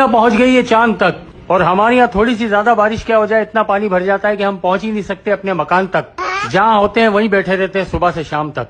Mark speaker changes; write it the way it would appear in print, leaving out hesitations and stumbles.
Speaker 1: पहुंच गई है चांद तक, और हमारे यहाँ थोड़ी सी ज्यादा बारिश क्या हो जाए इतना पानी भर जाता है कि हम पहुंच ही नहीं सकते अपने मकान तक। जहाँ होते हैं वहीं बैठे रहते हैं सुबह से शाम तक।